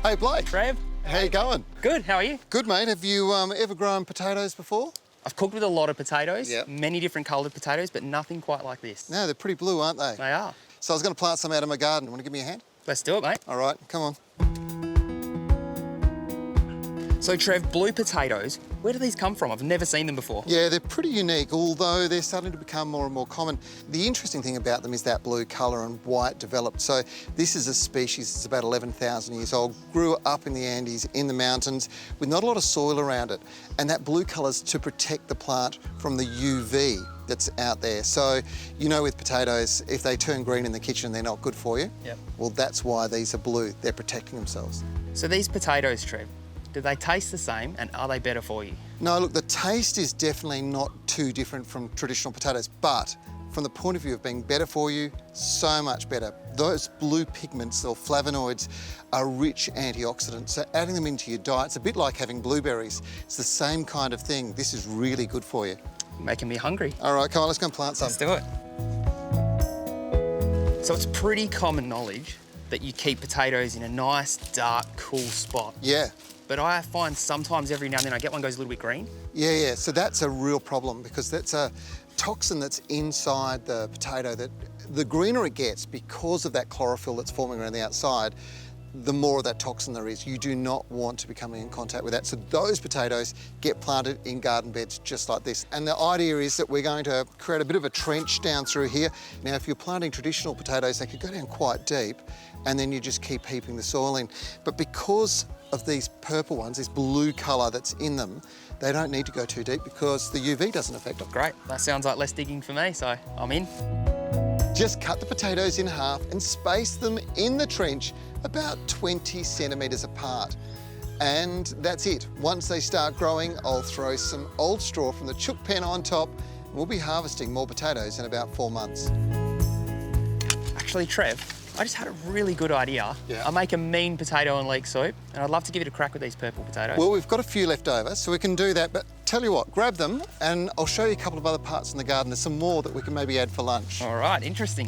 Hey, Blake. Trev. How you going? Good, how are you? Good, mate. Have you ever grown potatoes before? I've cooked with a lot of potatoes, Yep. many different coloured potatoes, but nothing quite like this. No, they're pretty blue, aren't they? They are. So I was going to plant some out of my garden. Want to give me a hand? Let's do it, mate. All right, come on. So, Trev, blue potatoes, where do these come from? I've never seen them before. Yeah, they're pretty unique, although they're starting to become more and more common. The interesting thing about them is that blue colour and why it developed. So this is a species that's about 11,000 years old, grew up in the Andes, in the mountains, with not a lot of soil around it. And that blue colour's to protect the plant from the UV that's out there. So, you know, with potatoes, if they turn green in the kitchen, they're not good for you. Yep. Well, that's why these are blue. They're protecting themselves. So these potatoes, Trev, do they taste the same and are they better for you? No, look, the taste is definitely not too different from traditional potatoes, but from the point of view of being better for you, so much better. Those blue pigments or flavonoids are rich antioxidants, so adding them into your diet, it's a bit like having blueberries. It's the same kind of thing. This is really good for you. Making me hungry. All right, come on, let's go and plant some. Let's do it. So it's pretty common knowledge that you keep potatoes in a nice, dark, cool spot. Yeah. But I find sometimes every now and then I get one goes a little bit green. Yeah, so that's a real problem because that's a toxin that's inside the potato that the greener it gets because of that chlorophyll that's forming around the outside, the more of that toxin there is. You do not want to be coming in contact with that. So those potatoes get planted in garden beds just like this. And the idea is that we're going to create a bit of a trench down through here. Now, if you're planting traditional potatoes, they could go down quite deep and then you just keep heaping the soil in. But because of these purple ones, this blue colour that's in them, they don't need to go too deep because the UV doesn't affect them. Great, that sounds like less digging for me, so I'm in. Just cut the potatoes in half and space them in the trench about 20 centimetres apart. And that's it. Once they start growing, I'll throw some old straw from the chook pen on top. We'll be harvesting more potatoes in about 4 months. Actually, Trev, I just had a really good idea. Yeah. I make a mean potato and leek soup, and I'd love to give it a crack with these purple potatoes. Well, we've got a few left over, so we can do that. But tell you what, grab them and I'll show you a couple of other parts in the garden. There's some more that we can maybe add for lunch. All right, interesting.